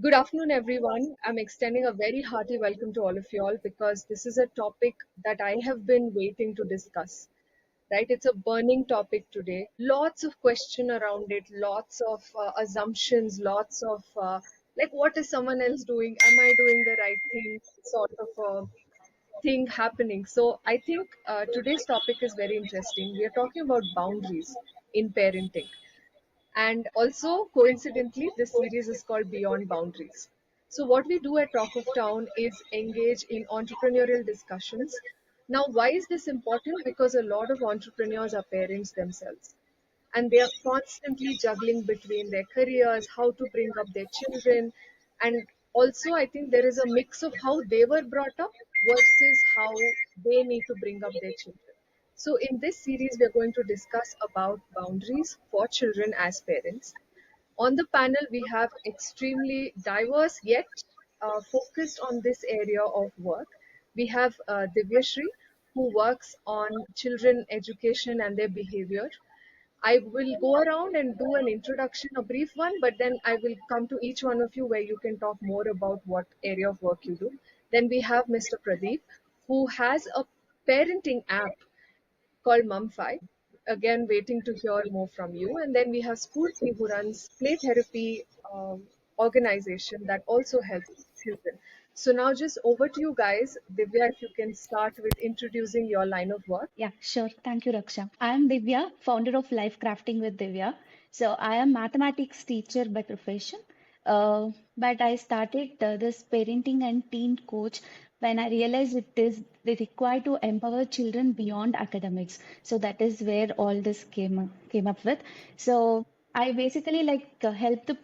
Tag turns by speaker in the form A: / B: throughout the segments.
A: Good afternoon, everyone. I'm extending a very hearty welcome to all of you all because this is a topic that I have been waiting to discuss. Right? It's a burning topic today. Lots of question around it, lots of assumptions, lots of like, what is someone else doing? Am I doing the right thing? Sort of a thing happening. So I think today's topic is very interesting. We are talking about boundaries in parenting. And also, coincidentally, this series is called Beyond Boundaries. So, what we do at Talk of Town is engage in entrepreneurial discussions. Now, why is this important? Because a lot of entrepreneurs are parents themselves and they are constantly juggling between their careers, how to bring up their children, and also I think there is a mix of how they were brought up versus how they need to bring up their children. So in this series we are going to discuss about boundaries for children as parents. On the panel, we have extremely diverse yet focused on this area of work. We have Divyashree, who works on children education and their behavior. I will go around and do an introduction, a brief one, but then I will come to each one of you where you can talk more about what area of work you do. Then we have Mr. Pradeep, who has a parenting app called Mumfy. Again, waiting to hear more from you. And then we have Spoorthy, who runs play therapy organization that also helps children. So now just over to you guys. Divya, if you can start with introducing your line of work.
B: Yeah, sure. Thank you, Raksha. I am Divya, founder of Life Crafting with Divya. So I am mathematics teacher by profession, but I started this parenting and teen coach when I realized it is they require to empower children beyond academics. So that is where all this came up with. So I basically help the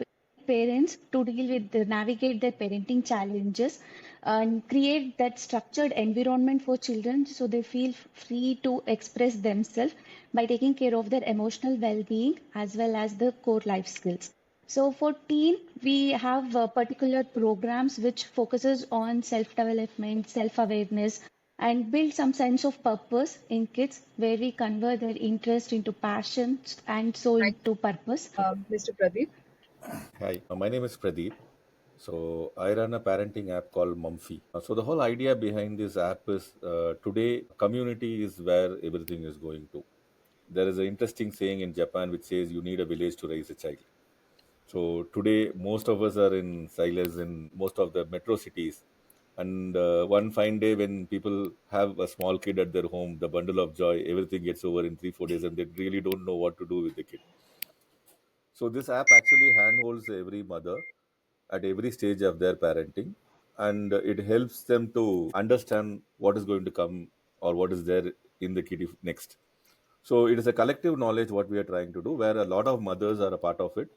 B: parents to deal with navigate their parenting challenges and create that structured environment for children so they feel free to express themselves by taking care of their emotional well-being as well as the core life skills. So for teen, we have particular programs which focuses on self-development, self-awareness, and build some sense of purpose in kids where we convert their interest into passions and so
A: Thank
B: into purpose.
A: you, Mr. Pradeep.
C: Hi, my name is Pradeep. So I run a parenting app called Mumfy. So the whole idea behind this app is today community is where everything is going to. There is an interesting saying in Japan which says you need a village to raise a child. So today most of us are in silos in most of the metro cities. And one fine day when people have a small kid at their home, the bundle of joy, everything gets over in 3 4 days, and they really don't know what to do with the kid. So this app actually handholds every mother at every stage of their parenting, and it helps them to understand what is going to come or what is there in the kid next. So it is a collective knowledge what we are trying to do, where a lot of mothers are a part of it,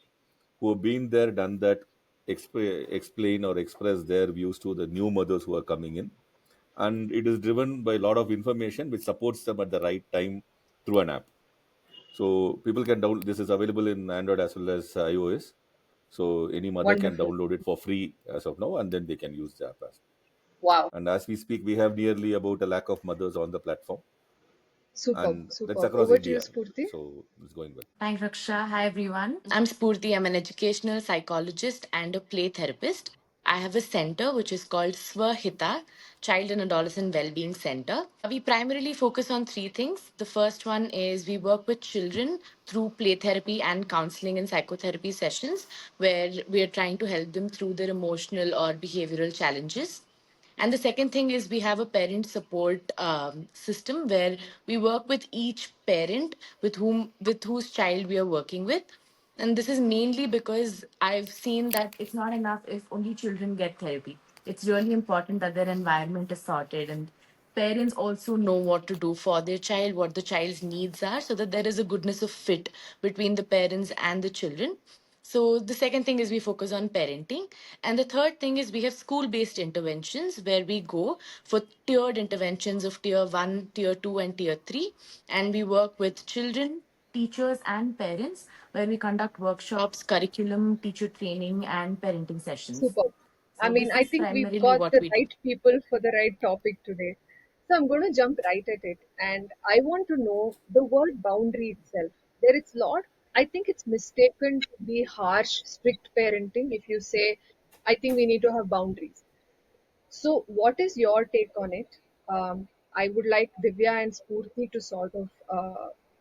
C: who have been there, done that, explain or express their views to the new mothers who are coming in, and it is driven by a lot of information which supports them at the right time through an app. So people can download. This is available in Android as well as iOS. So any mother can
A: Wonderful.
C: download it for free as of now, and then they can use the app.
A: Wow.
C: And as we speak, we have nearly about a lakh of mothers on the platform,
A: Superb.
C: and that's
A: Superb.
C: across
A: Over to you,
C: India.
A: Spurti.
C: So it's going well.
D: Thanks, Raksha. Hi, everyone. I'm Spoorthy. I'm an educational psychologist and a play therapist. I have a center which is called Swahita, Child and Adolescent Wellbeing Center. We primarily focus on three things. The first one is we work with children through play therapy and counseling and psychotherapy sessions where we are trying to help them through their emotional or behavioral challenges. And the second thing is we have a parent support system where we work with each parent with whose child we are working with. And this is mainly because I've seen that it's not enough if only children get therapy. It's really important that their environment is sorted and parents also know what to do for their child, what the child's needs are, so that there is a goodness of fit between the parents and the children. So the second thing is we focus on parenting. And the third thing is we have school-based interventions where we go for tiered interventions of tier one, tier two, and tier three. And we work with children, teachers, and parents where we conduct workshops, curriculum, teacher training, and parenting sessions.
A: Superb. I
D: So
A: mean,
D: this
A: I
D: is
A: think we've
D: primarily
A: got
D: what
A: the
D: we do.
A: right people for the right topic today. So I'm going to jump right at it. And I want to know the word boundary itself. There is lot, I think it's mistaken to be harsh, strict parenting if you say, I think we need to have boundaries. So, what is your take on it? I would like Divya and Spoorthy to sort of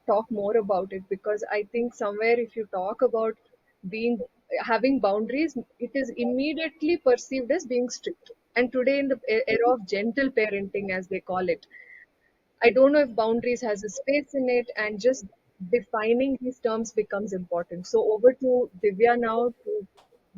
A: talk more about it, because I think somewhere if you talk about being having boundaries, it is immediately perceived as being strict. And today, in the era of gentle parenting, as they call it, I don't know if boundaries has a space in it, and just defining these terms becomes important. So, over to Divya now to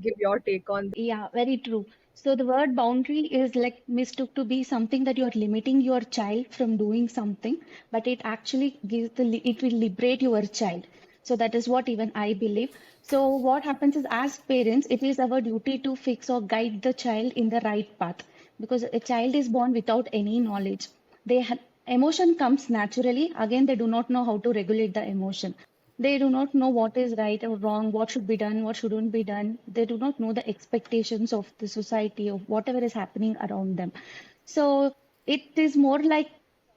A: give your take on.
B: Yeah, very true. So the word boundary is like mistook to be something that you're limiting your child from doing something, but it actually it will liberate your child. So that is what even I believe. So what happens is, as parents, it is our duty to fix or guide the child in the right path, because a child is born without any knowledge. Emotion comes naturally. Again, they do not know how to regulate the emotion. They do not know what is right or wrong, what should be done, what shouldn't be done. They do not know the expectations of the society, of whatever is happening around them. So it is more like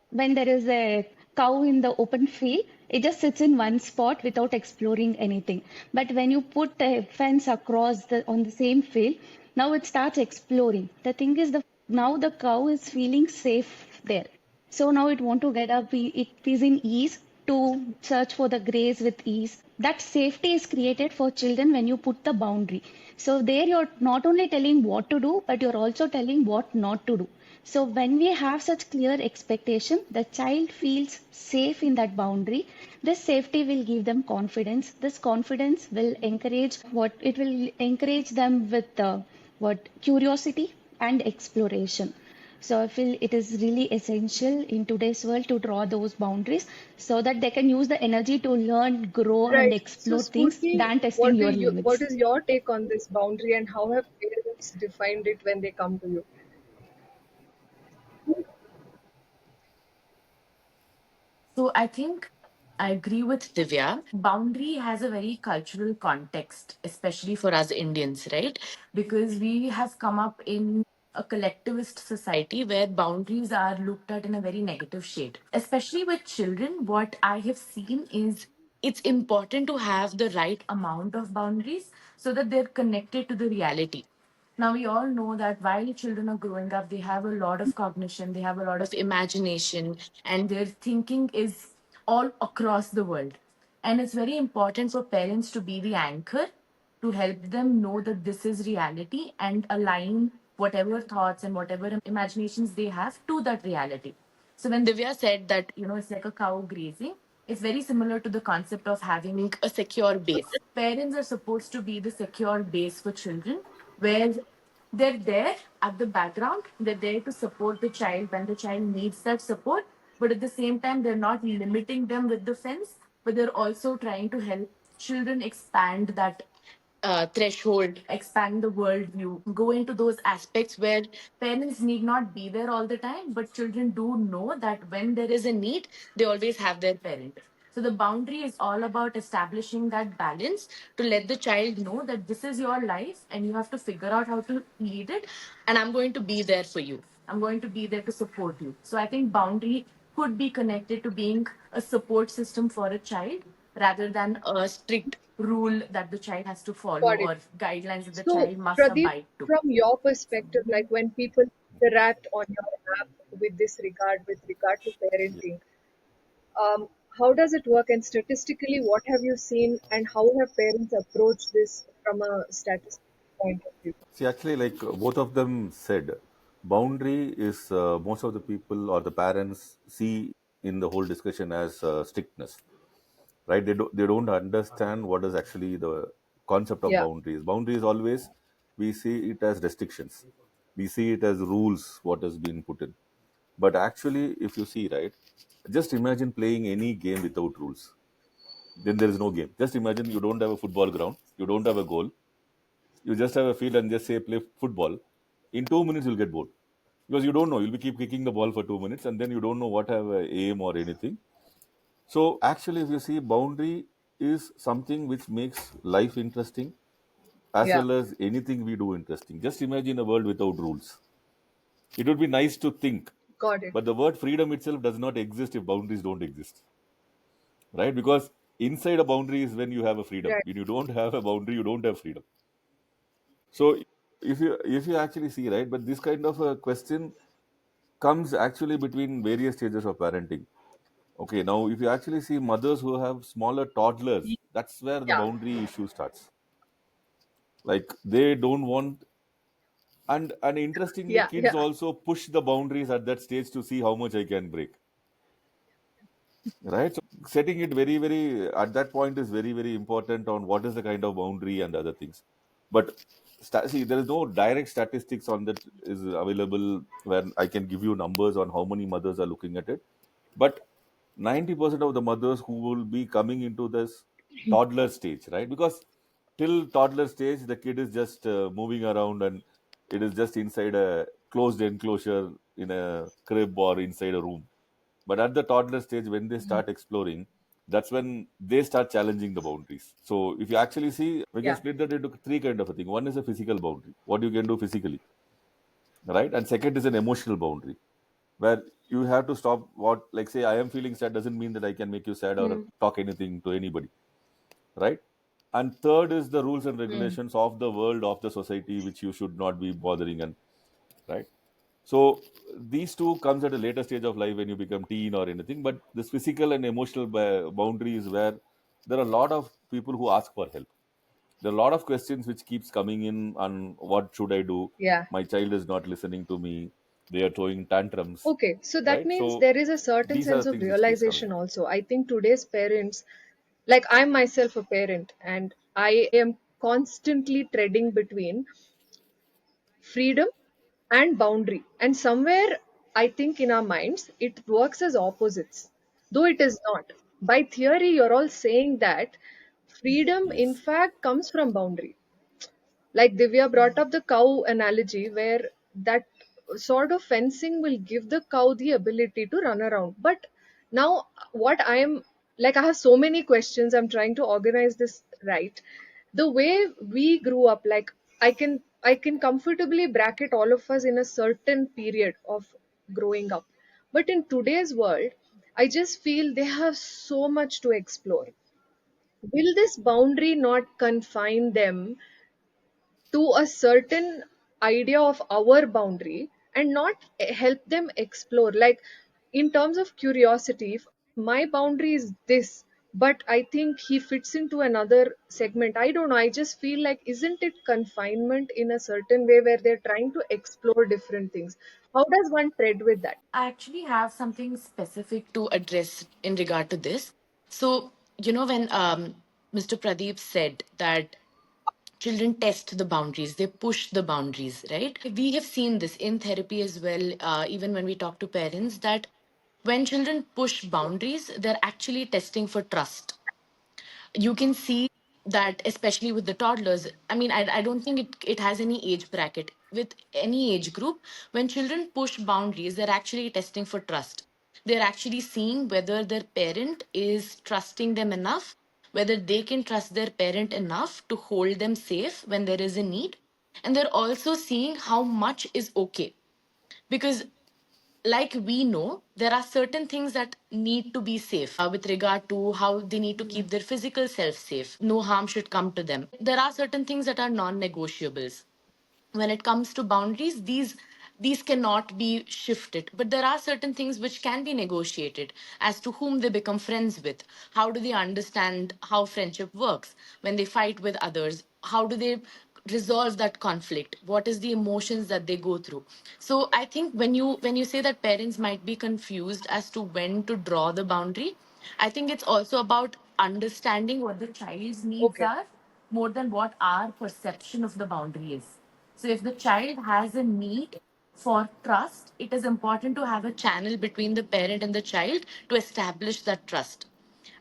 B: when there is a cow in the open field, it just sits in one spot without exploring anything. But when you put a fence across the on the same field, now it starts exploring. The thing is, the now the cow is feeling safe there. So now it want to get up, it is in ease to search for the grace with ease. That safety is created for children when you put the boundary. So there you're not only telling what to do, but you're also telling what not to do. So when we have such clear expectation, the child feels safe in that boundary. This safety will give them confidence. This confidence will encourage what it will encourage them with what curiosity and exploration. So I feel it is really essential in today's world to draw those boundaries so that they can use the energy to learn, grow, and
A: Right. So,
B: explore things
A: Spurti,
B: than testing your
A: what
B: limits.
A: is your take on this boundary, and how have parents defined it when they come to you?
D: So I think I agree with Divya. Boundary has a very cultural context, especially for us Indians, right? Because we have come up in a collectivist society where boundaries are looked at in a very negative shade. Especially with children, what I have seen is it's important to have the right amount of boundaries so that they're connected to the reality. Now, we all know that while children are growing up, they have a lot of cognition, they have a lot of imagination, and their thinking is all across the world. And it's very important for parents to be the anchor to help them know that this is reality and align whatever thoughts and whatever imaginations they have to that reality. So when Divya said that, it's like a cow grazing, it's very similar to the concept of having a secure base. Parents are supposed to be the secure base for children, where they're there at the background, they're there to support the child when the child needs that support, but at the same time, they're not limiting them with the fence, but they're also trying to help children expand that threshold, expand the worldview, go into those aspects where parents need not be there all the time, but children do know that when there is a need, they always have their parent. So the boundary is all about establishing that balance to let the child know that this is your life and you have to figure out how to lead it. And I'm going to be there for you. I'm going to be there to support you. So I think boundary could be connected to being a support system for a child rather than a strict rule that the child has to follow
A: Got it.
D: or guidelines that the
A: So,
D: child must
A: Pradeep,
D: abide to.
A: from your perspective, like when people interact on your app with regard to
C: Yeah.
A: parenting, how does it work? And statistically, what have you seen, and how have parents approached this from a statistical point of view?
C: See, actually, like both of them said, boundary is most of the people or the parents see in the whole discussion as strictness, right? They don't understand what is actually the concept of
A: Yeah,
C: boundaries. Boundaries always we see it as restrictions, we see it as rules, what has been put in. But actually, if you see, right, just imagine playing any game without rules. Then there is no game. Just imagine you don't have a football ground, you don't have a goal, you just have a field and just say play football. In 2 minutes, you'll get bored because you don't know. You'll be keep kicking the ball for 2 minutes and then you don't know what have a aim or anything. So actually, if you see, boundary is something which makes life interesting as
A: yeah,
C: well as anything we do interesting. Just imagine a world without rules. It would be nice to think,
A: got it.
C: but the word freedom itself does not exist if boundaries don't exist, right? Because inside a boundary is when you have a freedom.
A: Right.
C: When you don't have a boundary, you don't have freedom. So If you actually see, right, but this kind of a question comes actually between various stages of parenting. Okay, now if you actually see mothers who have smaller toddlers, that's where the
A: Yeah,
C: boundary issue starts. Like they don't want, and interestingly,
A: yeah,
C: kids
A: yeah,
C: also push the boundaries at that stage to see how much I can break. Right? So setting it very, very at that point is very, very important on what is the kind of boundary and other things. But see, there is no direct statistics on that is available where I can give you numbers on how many mothers are looking at it. But 90% of the mothers who will be coming into this toddler stage, right? Because till toddler stage, the kid is just moving around and it is just inside a closed enclosure in a crib or inside a room. But at the toddler stage, when they start exploring, that's when they start challenging the boundaries. So if you actually see, we can
A: yeah.
C: split that into three kind of a thing. One is a physical boundary, what you can do physically, right? And second is an emotional boundary, where you have to stop what, like say, I am feeling sad doesn't mean that I can make you sad or
A: Hmm.
C: talk anything to anybody, right? And third is the rules and
A: Hmm.
C: regulations of the world, of the society, which you should not be bothering, and right. So these two comes at a later stage of life when you become teen or anything. But this physical and emotional boundary is where there are a lot of people who ask for help. There are a lot of questions which keeps coming in on what should I do?
A: Yeah.
C: My child is not listening to me. They are throwing tantrums,
A: Okay, so that
C: right?
A: means
C: So
A: there is a certain
C: these are
A: sense
C: the
A: of
C: things which keeps coming
A: realization
C: in.
A: also. I think today's parents, like I'm myself a parent, and I am constantly treading between freedom and boundary. And somewhere, I think in our minds, it works as opposites, though it is not. By theory, you're all saying that freedom, in
C: Yes,
A: fact, comes from boundary. Like Divya brought up the cow analogy, where that sort of fencing will give the cow the ability to run around. But now, what I am like, I have so many questions. I'm trying to organize this right. The way we grew up, like I can comfortably bracket all of us in a certain period of growing up. But in today's world, I just feel they have so much to explore. Will this boundary not confine them to a certain idea of our boundary and not help them explore? Like, in terms of curiosity, if my boundary is this, but I think he fits into another segment, I don't know, I just feel like, isn't it confinement in a certain way where they're trying to explore different things? How does one tread with that?
D: I actually have something specific to address in regard to this. So, when Mr. Pradeep said that children test the boundaries, they push the boundaries, right? We have seen this in therapy as well, even when we talk to parents, that when children push boundaries, they're actually testing for trust. You can see that, especially with the toddlers. I mean, I don't think it has any age bracket. With any age group, when children push boundaries, they're actually testing for trust. They're actually seeing whether their parent is trusting them enough, whether they can trust their parent enough to hold them safe when there is a need. And they're also seeing how much is okay. Because like we know, there are certain things that need to be safe with regard to how they need to keep their physical self safe. No harm should come to them. There are certain things that are non negotiables. When it comes to boundaries, these cannot be shifted, but there are certain things which can be negotiated, as to whom they become friends with, how do they understand how friendship works, when they fight with others, how do they resolve that conflict, what is the emotions that they go through. So I think when you say that parents might be confused as to when to draw the boundary, I think it's also about understanding what the child's needs
A: Okay.
D: are, more than what our perception of the boundary is. So, if the child has a need for trust, it is important to have a channel between the parent and the child to establish that trust.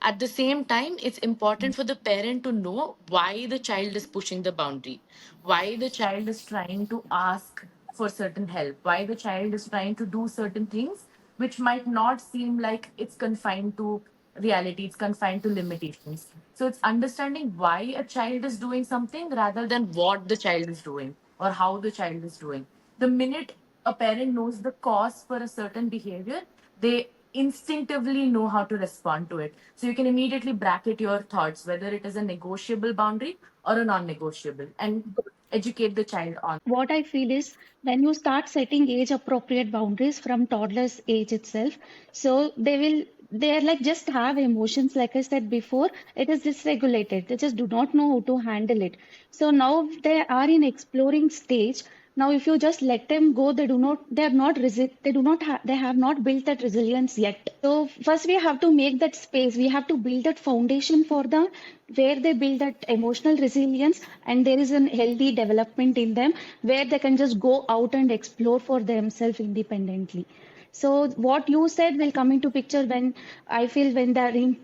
D: At the same time, it's important for the parent to know why the child is pushing the boundary, why the child is trying to ask for certain help, why the child is trying to do certain things which might not seem like it's confined to reality, it's confined to limitations. So it's understanding why a child is doing something rather than what the child is doing or how the child is doing. The minute a parent knows the cause for a certain behavior, they instinctively know how to respond to it. So you can immediately bracket your thoughts whether it is a negotiable boundary or a non negotiable. And educate the child on?
B: What I feel is when you start setting age appropriate boundaries from toddlers age itself, so they're like just have emotions, like I said before, it is dysregulated. They just do not know how to handle it. So now they are in exploring stage. Now, if you just let them go, they are not, they do not have, they have not built that resilience yet. So first we have to make that space. We have to build that foundation for them where they build that emotional resilience and there is a healthy development in them where they can just go out and explore for themselves independently. So what you said will come into picture when I feel when they're in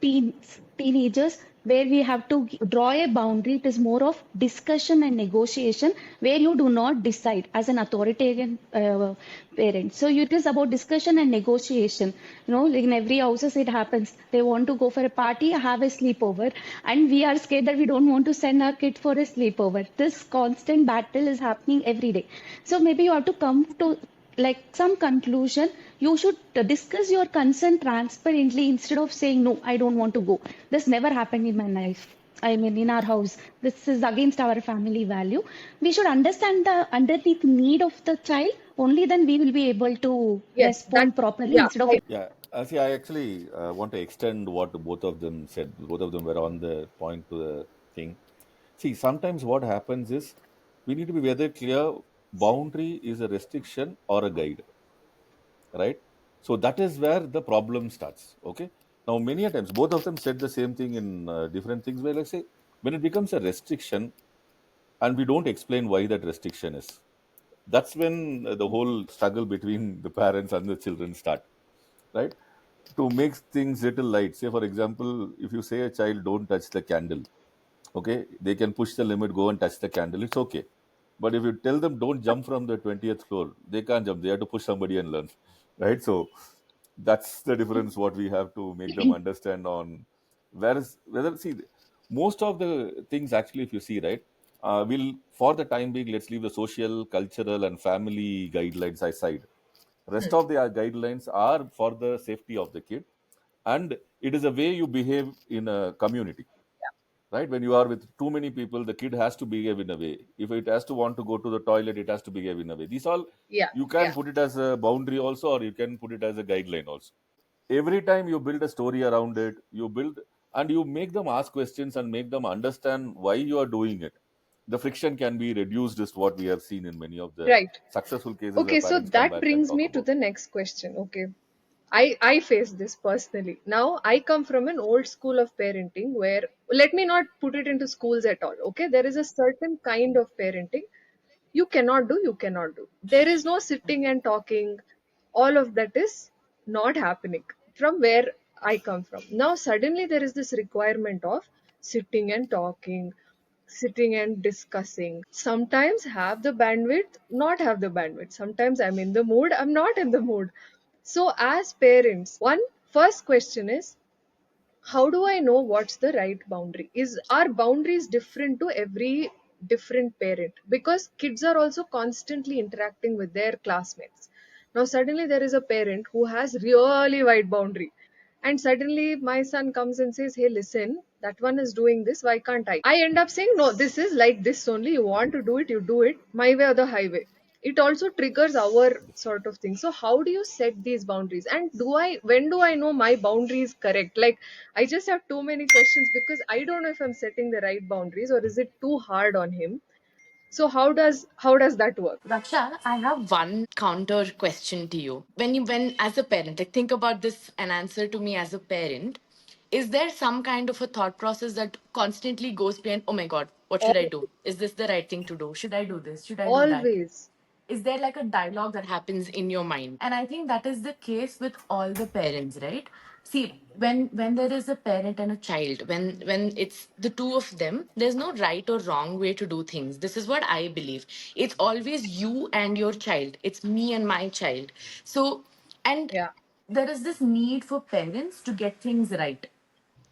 B: teenagers, where we have to draw a boundary. It is more of discussion and negotiation, where you do not decide as an authoritarian parent. So it is about discussion and negotiation. You know, like in every houses it happens. They want to go for a party, have a sleepover, and we are scared that we don't want to send our kid for a sleepover. This constant battle is happening every day. So maybe you have to come to like some conclusion. You should discuss your concern transparently instead of saying no, I don't want to go. This never happened in my life. I mean, in our house, this is against our family value. We should understand the underneath need of the child. Only then we will be able to
A: Yes, that,
B: respond properly
A: yeah,
B: instead of
C: Yeah, see, I actually want to extend what both of them said. Both of them were on the point to the thing. See, sometimes what happens is we need to be very clear. Boundary is a restriction or a guide, right? So that is where the problem starts. Okay. Now, many a times, both of them said the same thing in different things. Where, let's say, when it becomes a restriction and we don't explain why that restriction is, that's when the whole struggle between the parents and the children start, right? To make things little light, say for example, if you say a child don't touch the candle, okay, they can push the limit, go and touch the candle, it's okay. But if you tell them don't jump from the 20th floor, they can't jump, they have to push somebody and learn, right? So that's the difference what we have to make them understand on whereas whether see most of the things actually, if you see, right, will for the time being, let's leave the social, cultural and family guidelines aside. Rest of the guidelines are for the safety of the kid, and it is a way you behave in a community, right? When you are with too many people, the kid has to behave in a way. If it has to want to go to the toilet, it has to behave in a way. These all
A: yeah,
C: you can
A: yeah,
C: put it as a boundary also, or you can put it as a guideline also. Every time you build a story around it, you build and you make them ask questions and make them understand why you are doing it. The friction can be reduced, is what we have seen in many of the
A: right.
C: successful cases where
A: Okay, so
C: parents come
A: that
C: back and
A: brings
C: talk
A: me to
C: about
A: the next question. Okay. I face this personally. Now, I come from an old school of parenting where, let me not put it into schools at all. Okay. There is a certain kind of parenting you cannot do. There is no sitting and talking. All of that is not happening from where I come from. Now, suddenly there is this requirement of sitting and talking, sitting and discussing. Sometimes have the bandwidth, not have the bandwidth. Sometimes I'm in the mood, I'm not in the mood. So, as parents, one first question is, how do I know what's the right boundary? Is our boundaries different to every different parent? Because kids are also constantly interacting with their classmates. Now, suddenly there is a parent who has really wide boundary, and suddenly my son comes and says, hey, listen, that one is doing this, why can't I end up saying, no, this is like this only, you want to do it, you do it, my way or the highway. It also triggers our
C: this.
A: sort of thing. So how do you set these boundaries, and when do I know my boundary is correct? Like, I just have too many questions because I don't know if I'm setting the right boundaries or is it too hard on him. So how does that work?
D: Raksha, I have one counter question to you. When as a parent, like think about this and answer to me as a parent. Is there some kind of a thought process that constantly goes behind, oh my God, what should I
A: Al-
D: do? Is this the right thing to do? Should I do this? Should I do that?
A: Always.
D: Is there like a dialogue that happens in your mind? And I think that is the case with all the parents, right? See, when there is a parent and a child, when it's the two of them, there's no right or wrong way to do things. This is what I believe. It's always you and your child. It's me and my child. So, and
A: Yeah,
D: there is this need for parents to get things right.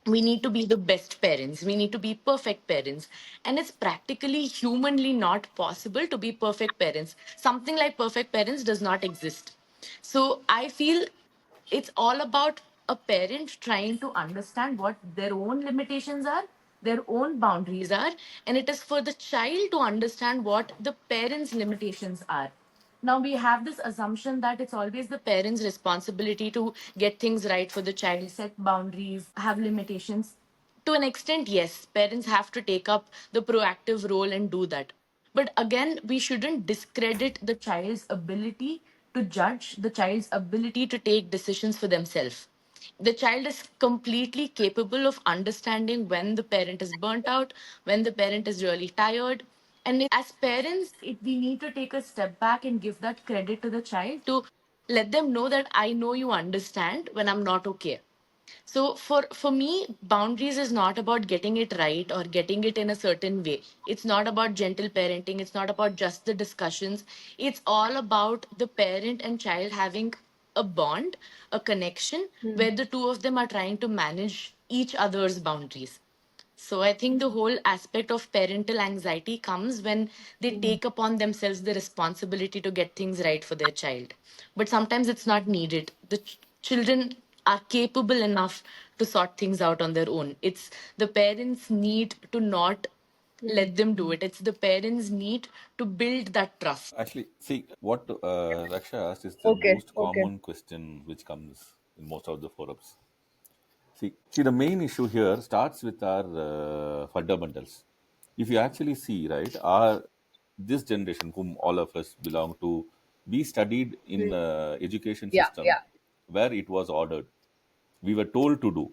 D: We need to be the best parents, we need to be perfect parents, and it's practically humanly not possible to be perfect parents. Something like perfect parents does not exist. So I feel it's all about a parent trying to understand what their own limitations are, their own boundaries are, and it is for the child to understand what the parents' limitations are. Now we have this assumption that it's always the parents' responsibility to get things right for the child, set boundaries, have limitations. To an extent, yes, parents have to take up the proactive role and do that. But again, we shouldn't discredit the child's ability to judge, the child's ability to take decisions for themselves. The child is completely capable of understanding when the parent is burnt out, when the parent is really tired. And as parents, we need to take a step back and give that credit to the child to let them know that I know you understand when I'm not okay. So for me, boundaries is not about getting it right or getting it in a certain way. It's not about gentle parenting. It's not about just the discussions. It's all about the parent and child having a bond, a connection
A: Hmm.
D: where the two of them are trying to manage each other's boundaries. So I think the whole aspect of parental anxiety comes when they
A: Hmm.
D: take upon themselves the responsibility to get things right for their child. But sometimes it's not needed. The children are capable enough to sort things out on their own. It's the parents' need to not
A: Hmm.
D: let them do it. It's the parents' need to build that trust.
C: Actually, see, what Raksha asked is the
A: Okay,
C: most
A: okay.
C: common question which comes in most of the forums. See, the main issue here starts with our fundamentals. If you actually see, right, our this generation, whom all of us belong to, we studied in
A: Hmm.
C: education
A: Yeah,
C: system
A: yeah.
C: where it was ordered. We were told to do.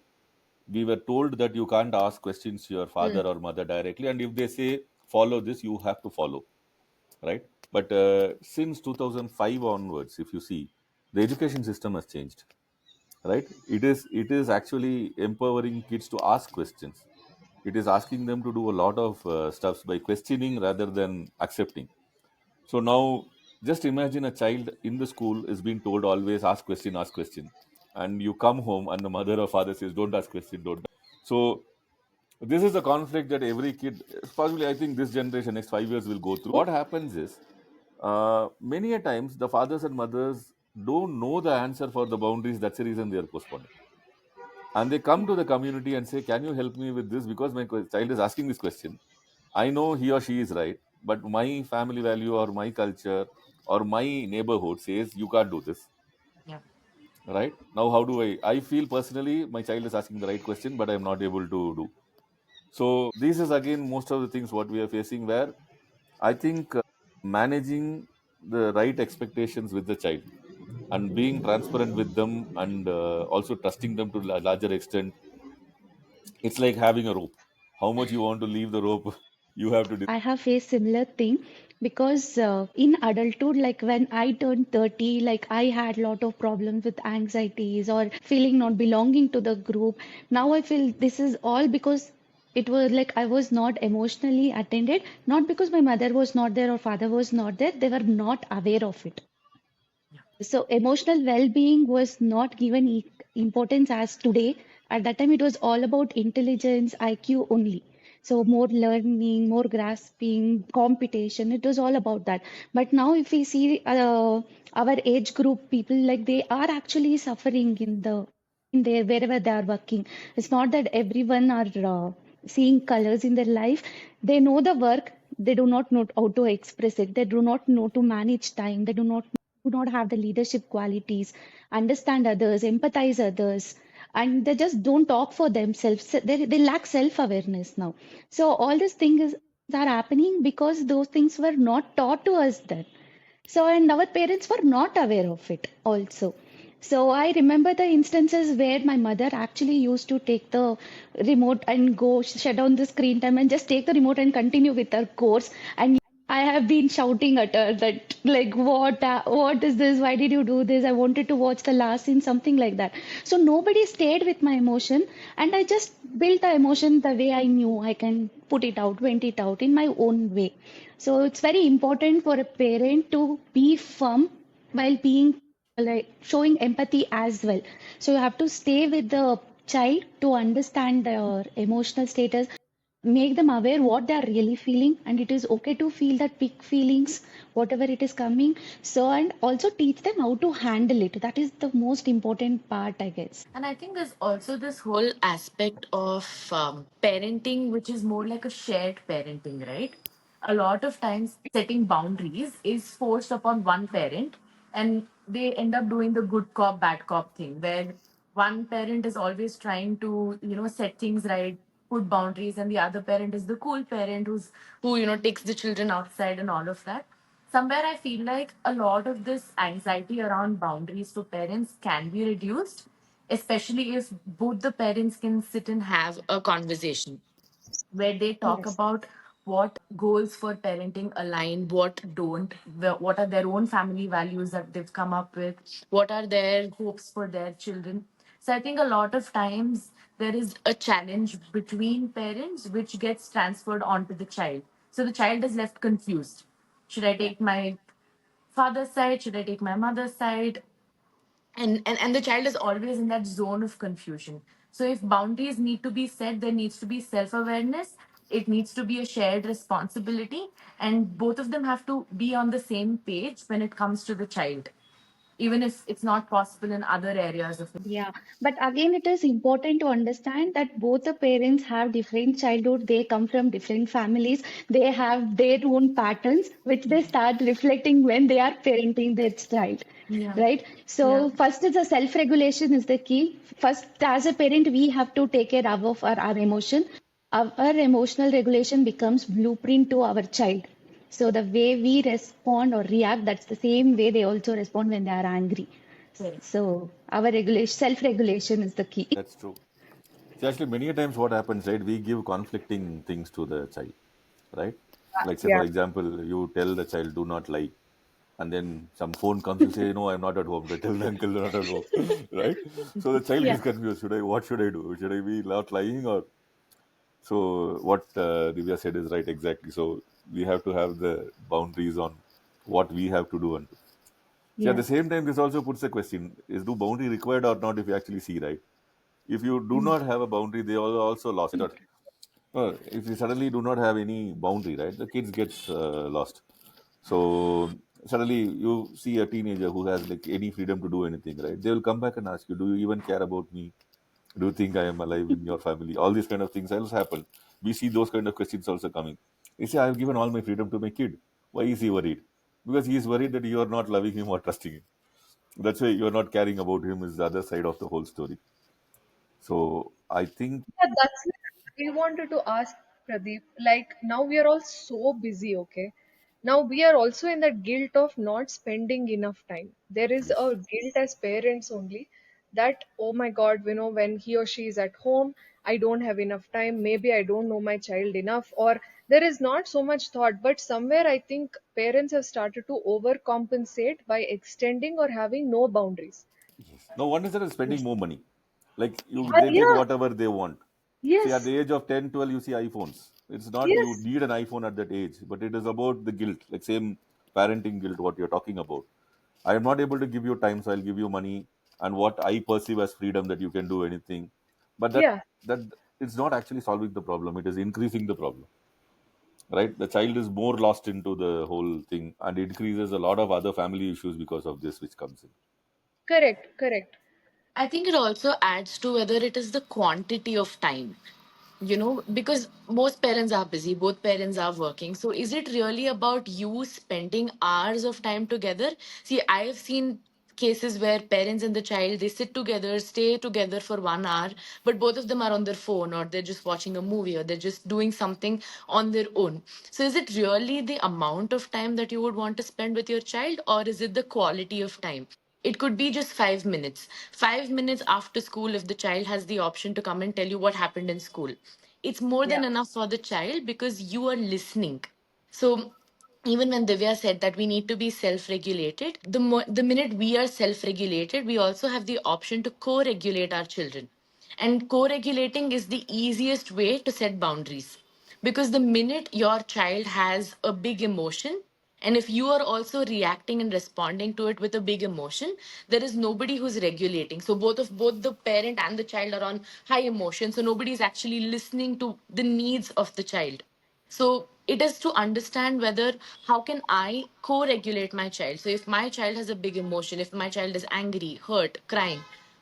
C: We were told that you can't ask questions to your father
A: Hmm.
C: or mother directly, and if they say follow this, you have to follow, right? But since 2005 onwards, if you see, the education system has changed, right? It is actually empowering kids to ask questions. It is asking them to do a lot of stuffs by questioning rather than accepting. So now, just imagine a child in the school is being told always ask question, and you come home and the mother or father says don't ask question, don't. So this is a conflict that every kid, possibly I think this generation, next 5 years, will go through. What happens is, many a times the fathers and mothers don't know the answer for the boundaries. That's the reason they are postponing, and they come to the community and say, can you help me with this, because my child is asking this question. I know he or she is right, but my family value or my culture or my neighborhood says you can't do this.
D: Yeah.
C: Right now, how do I feel personally my child is asking the right question but I'm not able to do. So this is again most of the things what we are facing, where I think managing the right expectations with the child and being transparent with them, and also trusting them to a larger extent. It's like having a rope. How much you want to leave the rope, you have to
B: I have faced similar thing because in adulthood, like when I turned 30, like I had a lot of problems with anxieties or feeling not belonging to the group. Now I feel this is all because it was like I was not emotionally attended, not because my mother was not there or father was not there, they were not aware of it. So emotional well-being was not given importance as today. At that time, it was all about intelligence, IQ only. So more learning, more grasping, competition. It was all about that. But now, if we see our age group people, like they are actually suffering in their wherever they are working. It's not that everyone are seeing colors in their life. They know the work. They do not know how to express it. They do not know to manage time. They do not have the leadership qualities, understand others, empathize others, and they just don't talk for themselves. They lack self-awareness now. So all these things are happening because those things were not taught to us then. So, and our parents were not aware of it also. So, I remember the instances where my mother actually used to take the remote and go shut down the screen time and just take the remote and continue with her course. And I have been shouting at her that, like, what is this? Why did you do this? I wanted to watch the last scene, something like that. So, nobody stayed with my emotion, and I just built the emotion the way I knew I can put it out, vent it out in my own way. So it's very important for a parent to be firm while being like showing empathy as well. So you have to stay with the child to understand their emotional status. make them aware what they are really feeling, and it is okay to feel that big feelings, whatever it is coming. So, and also teach them how to handle it. That is the most important part, I guess.
D: And I think there's also this whole aspect of parenting, which is more like a shared parenting, right? A lot of times, setting boundaries is forced upon one parent, and they end up doing the good cop, bad cop thing, where one parent is always trying to, set things right, put boundaries, and the other parent is the cool parent who takes the children outside and all of that. Somewhere I feel like a lot of this anxiety around boundaries for parents can be reduced, especially if both the parents can sit and have a conversation where they talk
A: Yes.
D: about what goals for parenting align, what don't, what are their own family values that they've come up with, what are their hopes for their children. So I think a lot of times there is a challenge between parents which gets transferred onto the child. So the child is left confused. Should I
A: Yeah.
D: take my father's side? Should I take my mother's side? And the child is always in that zone of confusion. So if boundaries need to be set, there needs to be self-awareness, it needs to be a shared responsibility, and both of them have to be on the same page when it comes to the child, even if it's not possible in other areas of it.
B: Yeah, but again, it is important to understand that both the parents have different childhood. They come from different families. They have their own patterns, which they start reflecting when they are parenting their child,
D: Yeah.
B: right?
D: Yeah.
B: So first is the self-regulation is the key. First, as a parent, we have to take care of our emotion. Our emotional regulation becomes blueprint to our child. So the way we respond or react, that's the same way they also respond when they are angry.
D: Correct.
B: So our regulation, self-regulation is the key.
C: That's true. See, actually, many a times what happens, right? We give conflicting things to the child, right? Like, say,
A: Yeah.
C: for example, you tell the child, do not lie. And then some phone comes, you say, no, I'm not at home. They tell the uncle they're not at home, right? So the child
B: Yeah.
C: is confused. What should I do? Should I be not lying or? So what Divya said is right, exactly. So we have to have the boundaries on what we have to do and do. See, at
B: Yeah.
C: the same time, this also puts a question: is do boundary required or not? If you actually see, right? If you do
A: Mm.
C: not have a boundary, they are also lost. Or if you suddenly do not have any boundary, right, the kids gets lost. So suddenly you see a teenager who has like any freedom to do anything, right? They will come back and ask you, "Do you even care about me? Do you think I am alive in your family?" All these kind of things else happen. We see those kind of questions also coming. You say, "I've given all my freedom to my kid. Why is he worried?" Because he is worried that you are not loving him or trusting him. That's why you are not caring about him. Is the other side of the whole story. So I think
A: Yeah, that's what I wanted to ask Pradeep. Like now we are all so busy, okay? Now we are also in that guilt of not spending enough time. There is
C: yes.
A: a guilt as parents only that, oh my God, when he or she is at home, I don't have enough time. Maybe I don't know my child enough, or there is not so much thought. But somewhere I think parents have started to overcompensate by extending or having no boundaries.
C: Yes. No wonder they're spending more money. Like you,
A: Ah,
C: they get
A: yeah,
C: whatever they want. See, at
A: yes,
C: the age of 10, 12, you see iPhones. It's not you
A: yes,
C: need an iPhone at that age, but it is about the guilt, like same parenting guilt, what you're talking about. I am not able to give you time, so I'll give you money and what I perceive as freedom that you can do anything. But
A: yeah.
C: that it's not actually solving the problem. It is increasing the problem, right? The child is more lost into the whole thing and it increases a lot of other family issues because of this, which comes in.
A: Correct, correct.
D: I think it also adds to whether it is the quantity of time, because most parents are busy, both parents are working. So is it really about you spending hours of time together? See, I have seen cases where parents and the child, they sit together, stay together for 1 hour, but both of them are on their phone, or they're just watching a movie, or they're just doing something on their own. So is it really the amount of time that you would want to spend with your child, or is it the quality of time? It could be just 5 minutes. 5 minutes after school, if the child has the option to come and tell you what happened in school, it's more
A: Yeah,
D: than enough for the child because you are listening. So, even when Divya said that we need to be self regulated, the minute we are self regulated, we also have the option to co regulate our children. And co regulating is the easiest way to set boundaries. Because the minute your child has a big emotion, And if you are also reacting and responding to it with a big emotion, there is nobody who's regulating. So both the parent and the child are on high emotion. So nobody is actually listening to the needs of the child. So it is to understand whether how can I co-regulate my child. So if my child has a big emotion, if my child is angry, hurt, crying,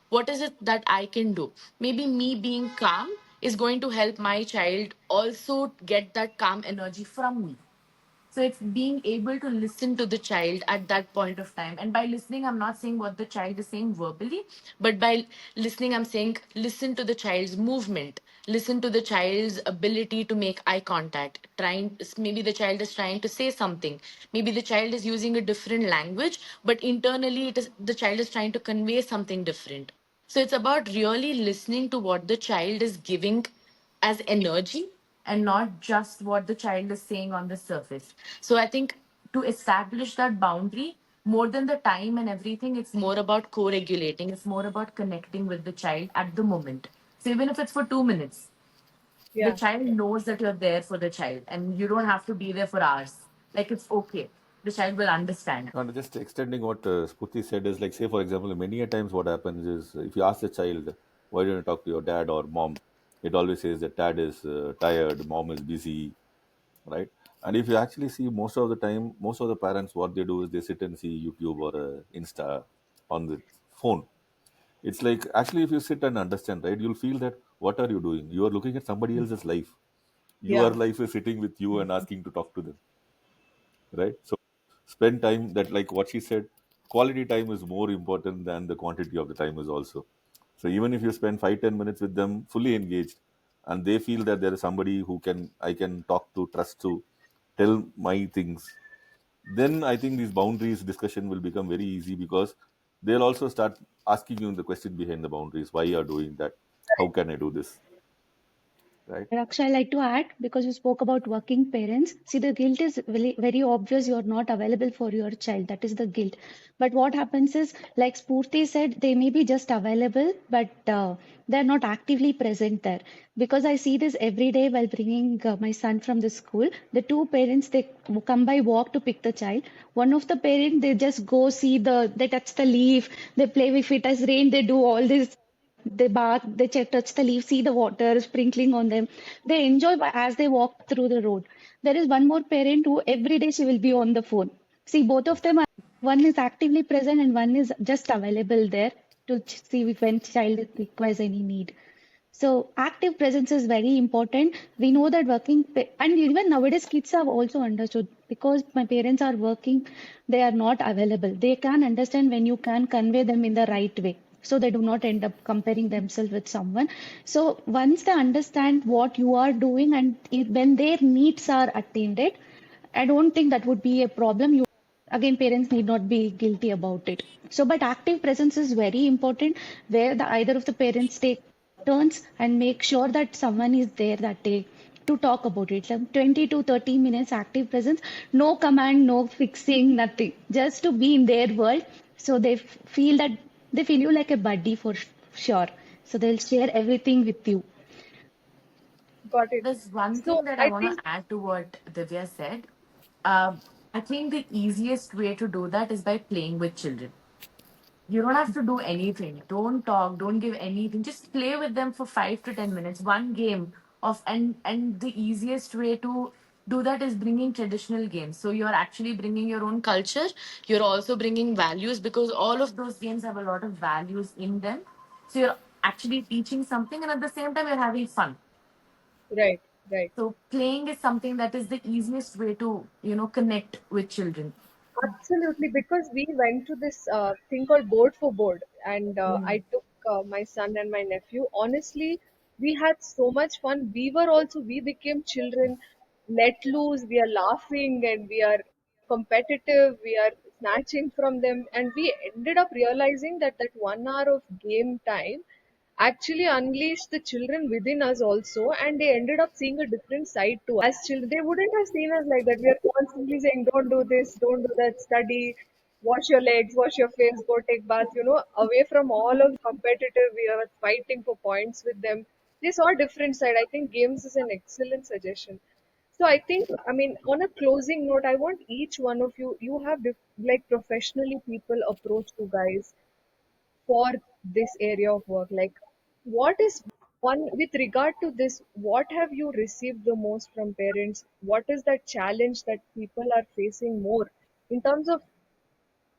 D: what is it that I can do? Maybe me being calm is going to help my child also get that calm energy from me. So it's being able to listen to the child at that point of time. And by listening, I'm not saying what the child is saying verbally, but by listening, I'm saying listen to the child's movement, listen to the child's ability to make eye contact. Maybe the child is trying to say something. Maybe the child is using a different language, but internally, the child is trying to convey something different. So it's about really listening to what the child is giving as energy and not just what the child is saying on the surface. So I think to establish that boundary, more than the time and everything, it's more about co regulating, it's more about connecting with the child at the moment. So even if it's for 2 minutes, the
A: Yeah.
D: child knows that you're there for the child and you don't have to be there for hours. Like it's okay. The child will understand.
C: And just extending what Spurti said is like, say, for example, many a times what happens is if you ask the child, why don't you talk to your dad or mom? It always says that dad is tired, mom is busy, right? And if you actually see most of the time, most of the parents, what they do is they sit and see YouTube or Insta on the phone. It's like, actually, if you sit and understand, right, you'll feel that what are you doing? You are looking at somebody else's life. Your
A: Yeah.
C: life is sitting with you and asking to talk to them, right? So spend time that, like what she said, quality time is more important than the quantity of the time is also. So even if you spend 5-10 minutes with them fully engaged and they feel that there is somebody who can I can talk to, trust to, tell my things, then I think these boundaries discussion will become very easy because they'll also start asking you the question behind the boundaries, why you are doing that, how can I do this, right?
B: Raksha, I like to add because you spoke about working parents. See, the guilt is very, very obvious. You're not available for your child. That is the guilt. But what happens is, like Spoorthy said, they may be just available, but they're not actively present there. Because I see this every day while bringing my son from the school. The two parents, they come by walk to pick the child. One of the parents, they just go see they touch the leaf, they play with it as rain, they do all this, they bath, they touch the leaves, see the water sprinkling on them. They enjoy as they walk through the road. There is one more parent who every day she will be on the phone. See, both of them are, one is actively present and one is just available there to see if when child requires any need. So active presence is very important. We know that and even nowadays kids have also understood because my parents are working, they are not available. They can understand when you can convey them in the right way. So they do not end up comparing themselves with someone. So once they understand what you are doing and when their needs are attended, I don't think that would be a problem. Again, parents need not be guilty about it. So, but active presence is very important where either of the parents take turns and make sure that someone is there that day to talk about it. Like 20 to 30 minutes active presence, no command, no fixing, nothing. Just to be in their world. So they feel you like a buddy for sure. So they'll share everything with you.
A: Got it.
D: There's one
A: So
D: thing that I
A: I
D: want to
A: think,
D: add to what Divya said. I think the easiest way to do that is by playing with children. You don't have to do anything. Don't talk. Don't give anything. Just play with them for 5 to 10 minutes. One game of and the easiest way to do that is bringing traditional games. So you're actually bringing your own culture. You're also bringing values because all of those games have a lot of values in them. So you're actually teaching something, and at the same time you're having fun.
A: right, right.
D: So playing is something that is the easiest way to connect with children.
A: Absolutely, because we went to this thing called Board for Board, and I
D: Mm.
A: took my son and my nephew. Honestly, we had so much fun. We became children, let loose. We are laughing and we are competitive. We are snatching from them, and we ended up realizing that that 1 hour of game time actually unleashed the children within us also, and they ended up seeing a different side to us as children. They wouldn't have seen us like that. We are constantly saying, don't do this, don't do that, study, wash your legs, wash your face, go take bath, away from all of competitive. We are fighting for points with them. They saw a different side. I think games is an excellent suggestion. So I think, I mean, on a closing note, I want each one of you, you have like professionally people approach you guys for this area of work. Like, what is one, with regard to this, what have you received the most from parents? What is that challenge that people are facing more in terms of,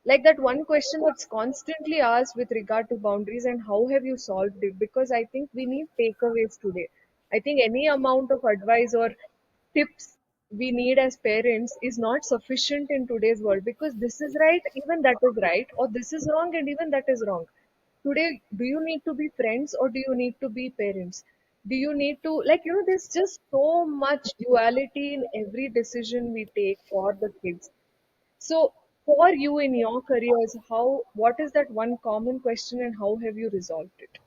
A: like, that one question that's constantly asked with regard to boundaries, and how have you solved it? Because I think we need takeaways today. I think any amount of advice or tips we need as parents is not sufficient in today's world, because this is right, even that is right, or this is wrong and even that is wrong. Today, do you need to be friends or do you need to be parents? Do you need to, like, there's just so much duality in every decision we take for the kids. So, for you in your careers, what is that one common question and how have you resolved it?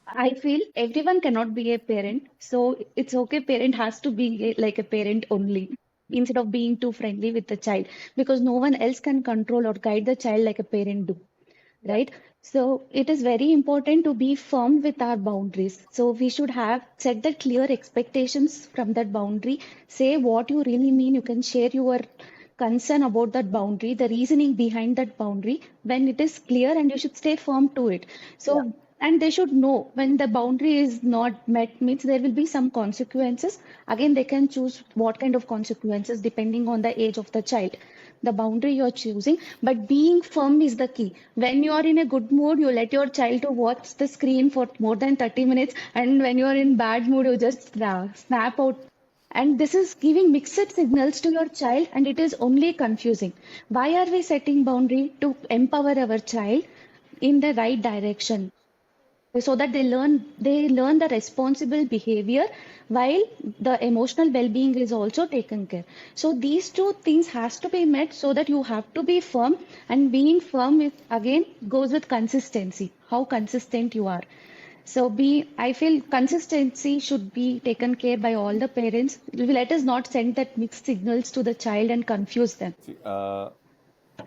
B: I feel everyone cannot be a parent, so it's okay. Parent has to be like a parent only instead of being too friendly with the child because no one else can control or guide the child like a parent do,
A: Yeah,
B: right? So it is very important to be firm with our boundaries. So we should have set the clear expectations from that boundary. Say what you really mean. You can share your concern about that boundary, the reasoning behind that boundary when it is clear, and you should stay firm to it.
A: yeah,
B: So and they should know when the boundary is not met means there will be some consequences. Again, they can choose what kind of consequences depending on the age of the child, the boundary you're choosing, but being firm is the key. When you are in a good mood, you let your child to watch the screen for more than 30 minutes, and when you are in bad mood, you just snap out. And this is giving mixed signals to your child, and it is only confusing. Why are we setting boundary? To empower our child in the right direction so that they learn the responsible behavior while the emotional well-being is also taken care. So these two things has to be met so that you have to be firm, and being firm with again goes with consistency, how consistent you are. So I feel consistency should be taken care by all the parents. Let us not send that mixed signals to the child and confuse them.
C: See,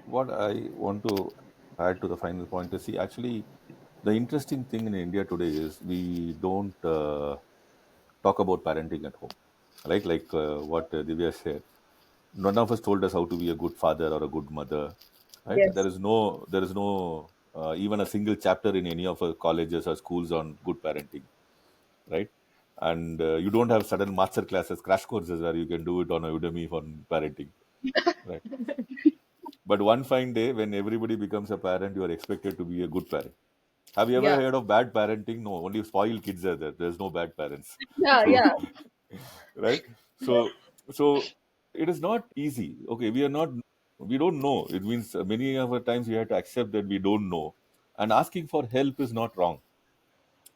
C: what I want to add to the final point is, see, actually, the interesting thing in India today is we don't talk about parenting at home, right? Like what Divya said, none of us told us how to be a good father or a good mother, right?
A: yes.
C: There is no even a single chapter in any of our colleges or schools on good parenting, right? And you don't have sudden master classes, crash courses where you can do it on a Udemy for parenting, right? But one fine day, when everybody becomes a parent, you are expected to be a good parent. Have you ever
A: Yeah,
C: heard of bad parenting? No, only spoiled kids are there. There's no bad parents.
A: yeah,
C: So,
A: yeah,
C: right? So it is not easy. Okay, we don't know. It means many of the times we have to accept that we don't know. And asking for help is not wrong,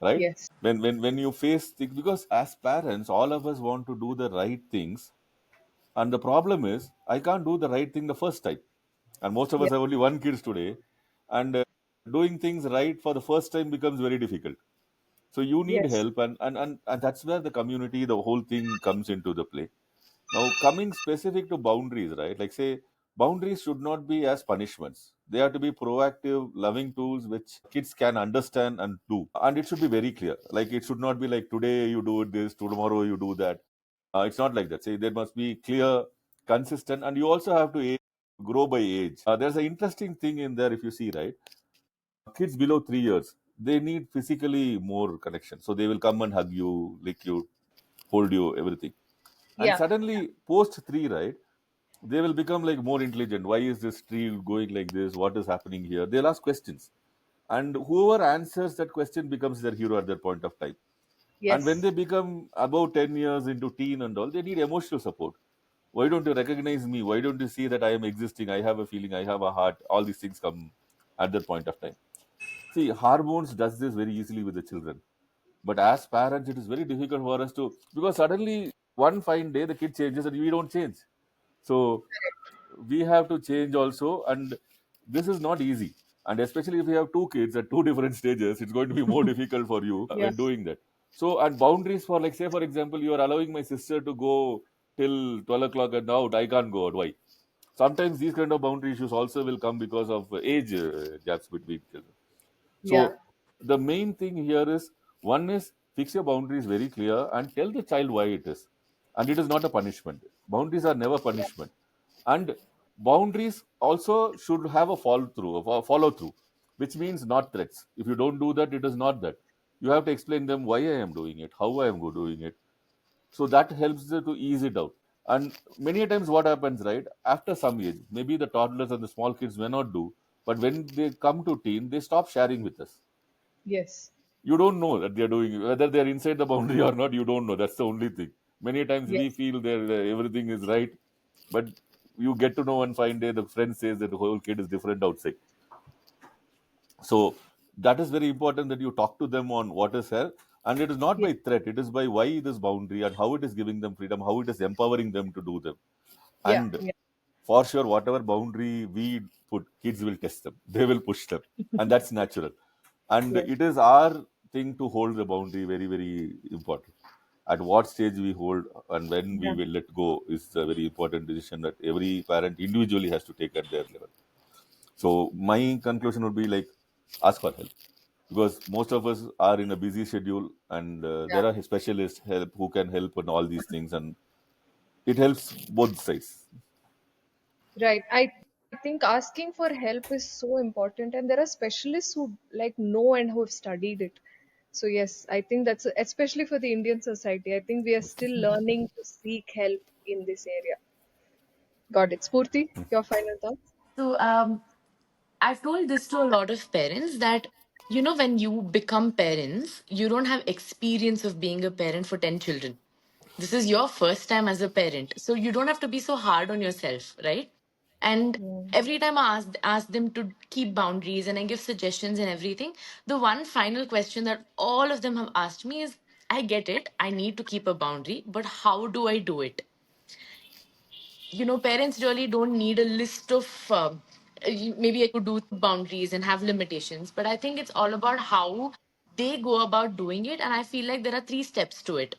C: right?
A: yes,
C: When you face things, because as parents, all of us want to do the right things. And the problem is, I can't do the right thing the first time. And most of
A: yeah,
C: us have only one kids today. And doing things right for the first time becomes very difficult. So you need
A: yes,
C: help, and that's where the community, the whole thing comes into the play. Now, coming specific to boundaries, right? Like say, boundaries should not be as punishments. They have to be proactive, loving tools which kids can understand and do. And it should be very clear. Like it should not be like today you do this, tomorrow you do that. It's not like that. Say there must be clear, consistent, and you also have to grow by age. There's an interesting thing in there if you see, right? Kids below 3 years, they need physically more connection. So they will come and hug you, lick you, hold you, everything. And
A: yeah,
C: suddenly, post three, right, they will become like more intelligent. Why is this tree going like this? What is happening here? They'll ask questions. And whoever answers that question becomes their hero at that point of time. And when
A: yes,
C: they become about 10 years into teen and all, they need emotional support. Why don't you recognize me? Why don't you see that I am existing? I have a feeling, I have a heart. All these things come at that point of time. See, hormones does this very easily with the children. But as parents, it is very difficult for us to, because suddenly one fine day the kid changes and we don't change. So we have to change also, and this is not easy. And especially if you have two kids at two different stages, it's going to be more difficult for you
A: yeah,
C: when doing that. So, and boundaries for, like, say, for example, you are allowing my sister to go till 12 o'clock and out, I can't go out. Why? Sometimes these kind of boundary issues also will come because of age gaps between children.
A: yeah,
C: So the main thing here is, one is fix your boundaries very clear and tell the child why it is. and it is not a punishment. Boundaries are never punishment, and boundaries also should have a follow through, which means not threats. If you don't do that, it is not that. You have to explain them why I am doing it, how I am doing it, so that helps them to ease it out. And many a times what happens, right, after some age, maybe the toddlers and the small kids may not do, but when they come to teen, they stop sharing with us.
A: Yes.
C: You don't know that they're doing, whether they're inside the boundary or not, you don't know. That's the only thing. Many times we
A: Yes.
C: feel that everything is right, but you get to know one fine day the friend says that the whole kid is different outside. So that is very important, that you talk to them on what is here, and it is not
A: Yes.
C: by threat, it is by why this boundary and how it is giving them freedom, how it is empowering them to do them.
A: Yeah.
C: And
A: Yeah.
C: for sure, whatever boundary we put, kids will test them, they will push them, and that's natural. And
A: Yes.
C: it is our thing to hold the boundary, very very important. At what stage we hold and when we
A: Yeah.
C: will let go is a very important decision that every parent individually has to take at their level. So my conclusion would be like, ask for help, because most of us are in a busy schedule, and
A: Yeah.
C: there are specialists help who can help on all these things, and it helps both sides.
A: Right. I think asking for help is so important, and there are specialists who like know and who have studied it. So yes, I think that's especially for the Indian society. I think we are still learning to seek help in this area. Got it. Spurti, your final thoughts?
D: So, I've told this to a lot of parents that, when you become parents, you don't have experience of being a parent for 10 children. This is your first time as a parent. So you don't have to be so hard on yourself, right? And
A: Mm.
D: every time I ask them to keep boundaries and I give suggestions and everything, the one final question that all of them have asked me is, I get it, I need to keep a boundary, but how do I do it? Parents really don't need a list of maybe I could do boundaries and have limitations, but I think it's all about how they go about doing it. And I feel like there are three steps to it.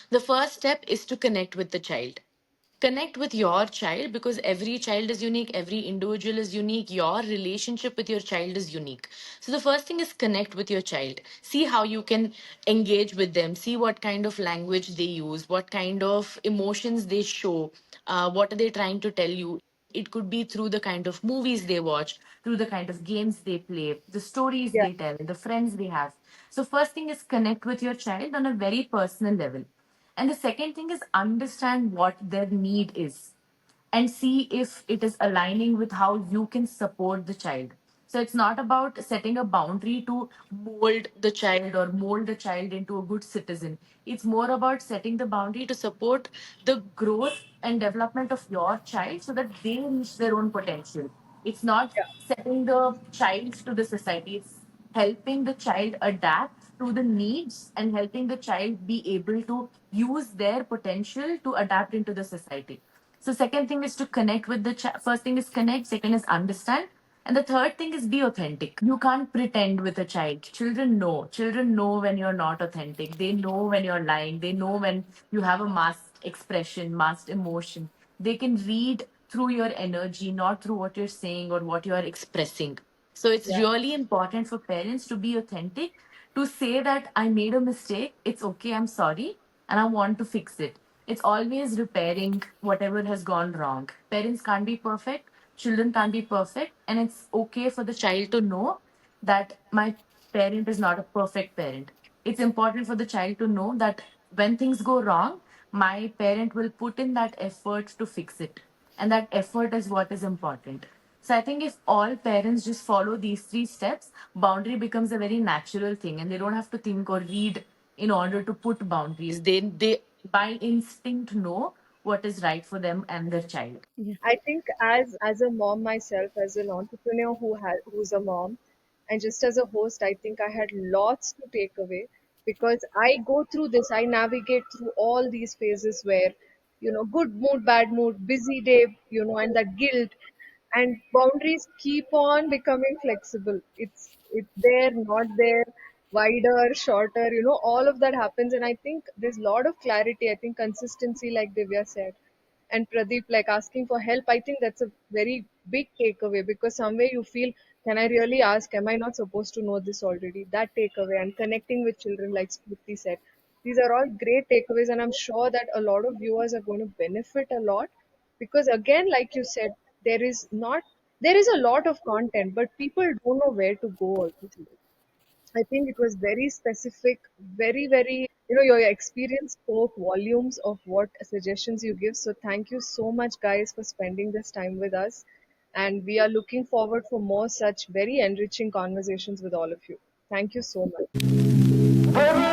D: The first step is to connect with the child. Connect with your child, because every child is unique, every individual is unique, your relationship with your child is unique. So the first thing is connect with your child. See how you can engage with them, see what kind of language they use, what kind of emotions they show, what are they trying to tell you. It could be through the kind of movies they watch, through the kind of games they play, the stories
A: Yeah.
D: they tell, the friends they have. So first thing is connect with your child on a very personal level. And the second thing is understand what their need is and see if it is aligning with how you can support the child. So it's not about setting a boundary to mold the child or mold the child into a good citizen. It's more about setting the boundary to support the growth and development of your child so that they reach their own potential. It's not
A: Yeah.
D: setting the child to the society. It's helping the child adapt to the needs and helping the child be able to use their potential to adapt into the society. So second thing is to connect with the child. First thing is connect, second is understand, and the third thing is be authentic. You can't pretend with a child. Children know when you're not authentic. They know when you're lying. They know when you have a masked expression, masked emotion. They can read through your energy, not through what you're saying or what you're expressing. So it's
A: Yeah.
D: really important for parents to be authentic, to say that I made a mistake, it's okay, I'm sorry, and I want to fix it. It's always repairing whatever has gone wrong. Parents can't be perfect, children can't be perfect, and it's okay for the child to know that my parent is not a perfect parent. It's important for the child to know that when things go wrong, my parent will put in that effort to fix it. And that effort is what is important. So I think if all parents just follow these three steps, boundary becomes a very natural thing and they don't have to think or read in order to put boundaries. They by instinct know what is right for them and their child.
B: Yeah.
A: I think as a mom myself, as an entrepreneur who's a mom, and just as a host, I think I had lots to take away because I go through this. I navigate through all these phases where, good mood, bad mood, busy day, and that guilt and boundaries keep on becoming flexible. It's there, not there, wider, shorter, all of that happens, and I think there's a lot of clarity. I think consistency, like Divya said, and Pradeep, like asking for help, I think that's a very big takeaway because somewhere you feel, can I really ask? Am I not supposed to know this already? That takeaway and connecting with children, like Spoorthy said. These are all great takeaways, and I'm sure that a lot of viewers are going to benefit a lot because, again, like you said, there is not there is a lot of content, but people don't know where to go also today. I think it was very specific, very, very, your experience spoke volumes of what suggestions you give. So thank you so much, guys, for spending this time with us. And we are looking forward for more such very enriching conversations with all of you. Thank you so much.